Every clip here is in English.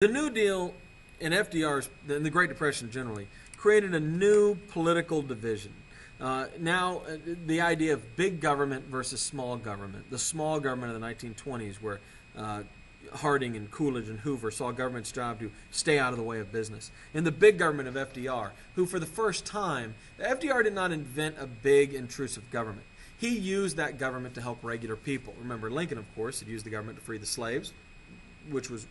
The New Deal and and the Great Depression generally, created a new political division. The idea of big government versus small government. The small government of the 1920s, where Harding and Coolidge and Hoover saw government's job to stay out of the way of business. And the big government of FDR, who for the first time, FDR did not invent a big, intrusive government. He used that government to help regular people. Remember, Lincoln, of course, had used the government to free the slaves, which was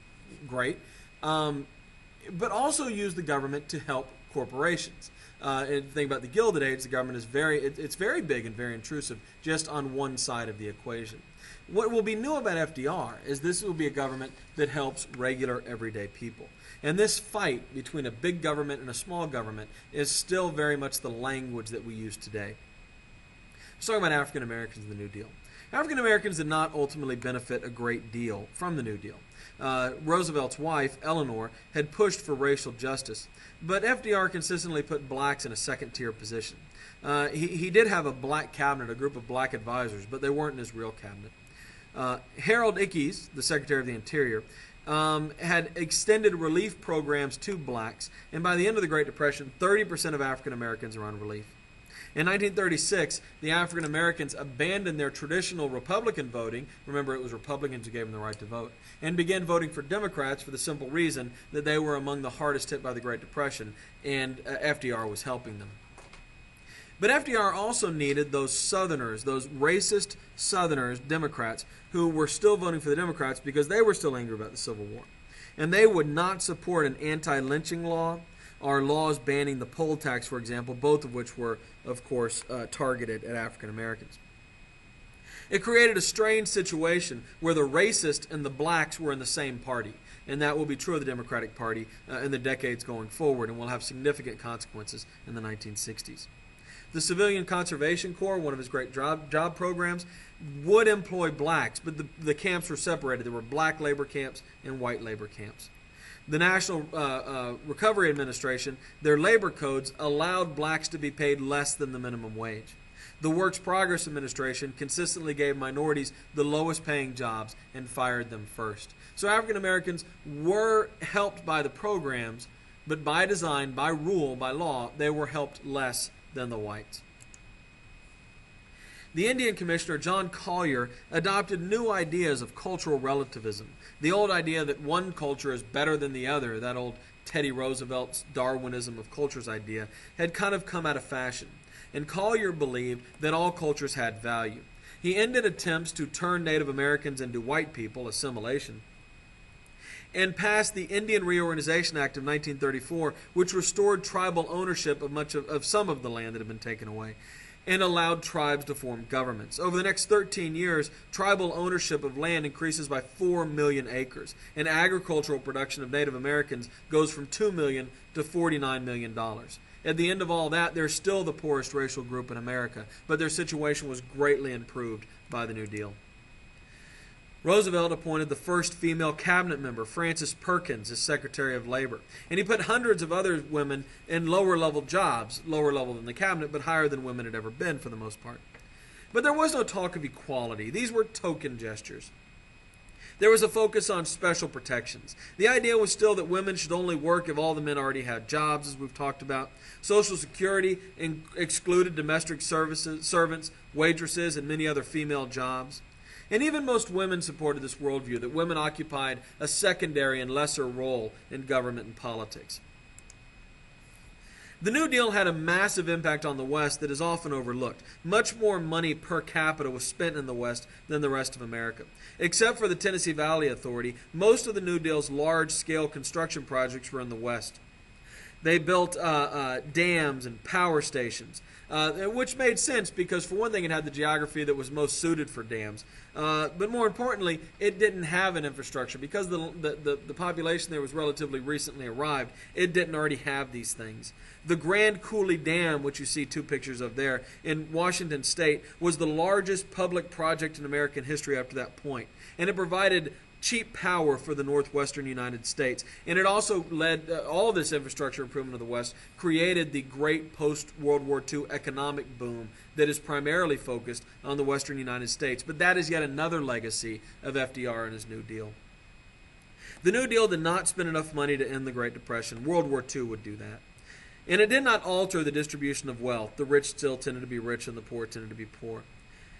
great, but also used the government to help corporations. And think about the Gilded Age, the government is it's very big and very intrusive just on one side of the equation. What will be new about FDR is this will be a government that helps regular, everyday people. And this fight between a big government and a small government is still very much the language that we use today. Let's talk about African Americans and the New Deal. African Americans did not ultimately benefit a great deal from the New Deal. Roosevelt's wife, Eleanor, had pushed for racial justice, but FDR consistently put blacks in a second-tier position. He did have a black cabinet, a group of black advisors, but they weren't in his real cabinet. Harold Ickes, the Secretary of the Interior, had extended relief programs to blacks, and by the end of the Great Depression, 30% of African Americans were on relief. In 1936, the African Americans abandoned their traditional Republican voting. Remember, it was Republicans who gave them the right to vote, and began voting for Democrats for the simple reason that they were among the hardest hit by the Great Depression, and FDR was helping them. But FDR also needed those Southerners, those racist Southerners, Democrats, who were still voting for the Democrats because they were still angry about the Civil War. And they would not support an anti-lynching law or laws banning the poll tax, for example, both of which were, of course, targeted at African Americans. It created a strange situation where the racist and the blacks were in the same party. And that will be true of the Democratic Party in the decades going forward, and will have significant consequences in the 1960s. The Civilian Conservation Corps, one of his great job programs, would employ blacks, but the camps were separated. There were black labor camps and white labor camps. The National Recovery Administration, their labor codes allowed blacks to be paid less than the minimum wage. The Works Progress Administration consistently gave minorities the lowest paying jobs and fired them first. So African Americans were helped by the programs, but by design, by rule, by law, they were helped less than the whites. The Indian Commissioner, John Collier, adopted new ideas of cultural relativism. The old idea that one culture is better than the other, that old Teddy Roosevelt's Darwinism of cultures idea, had kind of come out of fashion. And Collier believed that all cultures had value. He ended attempts to turn Native Americans into white people, assimilation, and passed the Indian Reorganization Act of 1934, which restored tribal ownership of some of the land that had been taken away, and allowed tribes to form governments. Over the next 13 years, tribal ownership of land increases by 4 million acres, and agricultural production of Native Americans goes from $2 million to $49 million. At the end of all that, they're still the poorest racial group in America, but their situation was greatly improved by the New Deal. Roosevelt appointed the first female cabinet member, Frances Perkins, as Secretary of Labor. And he put hundreds of other women in lower-level jobs, lower level than the cabinet, but higher than women had ever been for the most part. But there was no talk of equality. These were token gestures. There was a focus on special protections. The idea was still that women should only work if all the men already had jobs, as we've talked about. Social Security excluded domestic servants, waitresses, and many other female jobs. And even most women supported this worldview, that women occupied a secondary and lesser role in government and politics. The New Deal had a massive impact on the West that is often overlooked. Much more money per capita was spent in the West than the rest of America. Except for the Tennessee Valley Authority, most of the New Deal's large-scale construction projects were in the West. They built dams and power stations, which made sense because, for one thing, it had the geography that was most suited for dams. But more importantly, it didn't have an infrastructure. Because the population there was relatively recently arrived, it didn't already have these things. The Grand Coulee Dam, which you see two pictures of there, in Washington State, was the largest public project in American history up to that point. And it provided cheap power for the northwestern United States. And it also led, all this infrastructure improvement of the West created the great post-World War II economic boom that is primarily focused on the western United States. But that is yet another legacy of FDR and his New Deal. The New Deal did not spend enough money to end the Great Depression. World War II would do that. And it did not alter the distribution of wealth. The rich still tended to be rich and the poor tended to be poor.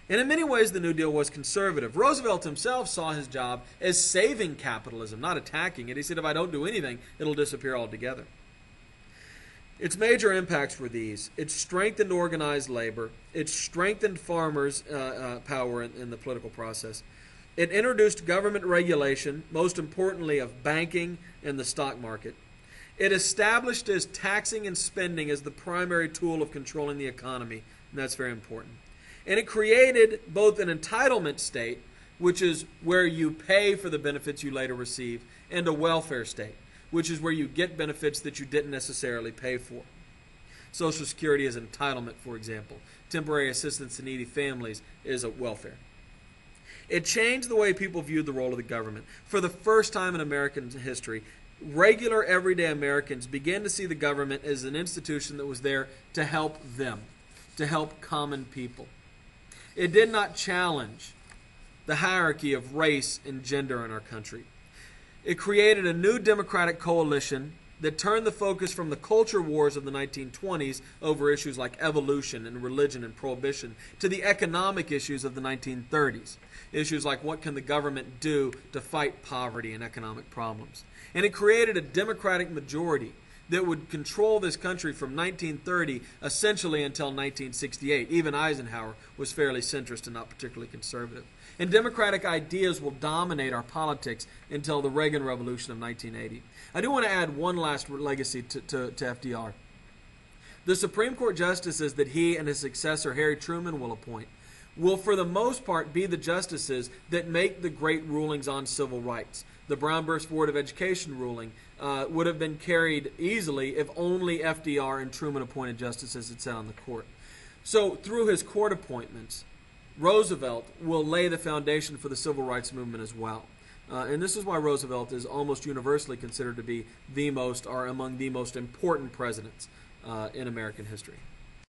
And in many ways, the New Deal was conservative. Roosevelt himself saw his job as saving capitalism, not attacking it. He said, if I don't do anything, it'll disappear altogether. Its major impacts were these. It strengthened organized labor. It strengthened farmers' power in the political process. It introduced government regulation, most importantly of banking and the stock market. It established as taxing and spending as the primary tool of controlling the economy, and that's very important. And it created both an entitlement state, which is where you pay for the benefits you later receive, and a welfare state, which is where you get benefits that you didn't necessarily pay for. Social Security is entitlement, for example. Temporary assistance to needy families is a welfare. It changed the way people viewed the role of the government. For the first time in American history, regular, everyday Americans began to see the government as an institution that was there to help them, to help common people. It did not challenge the hierarchy of race and gender in our country. It created a new democratic coalition that turned the focus from the culture wars of the 1920s over issues like evolution and religion and prohibition to the economic issues of the 1930s. Issues like what can the government do to fight poverty and economic problems. And it created a democratic majority that would control this country from 1930 essentially until 1968. Even Eisenhower was fairly centrist and not particularly conservative. And democratic ideas will dominate our politics until the Reagan Revolution of 1980. I do want to add one last legacy to FDR. The Supreme Court justices that he and his successor, Harry Truman, will appoint will for the most part be the justices that make the great rulings on civil rights. The Brown v. Board of Education ruling would have been carried easily if only FDR and Truman appointed justices had sat on the court. So through his court appointments, Roosevelt will lay the foundation for the civil rights movement as well. And this is why Roosevelt is almost universally considered to be the most, or among the most important presidents in American history.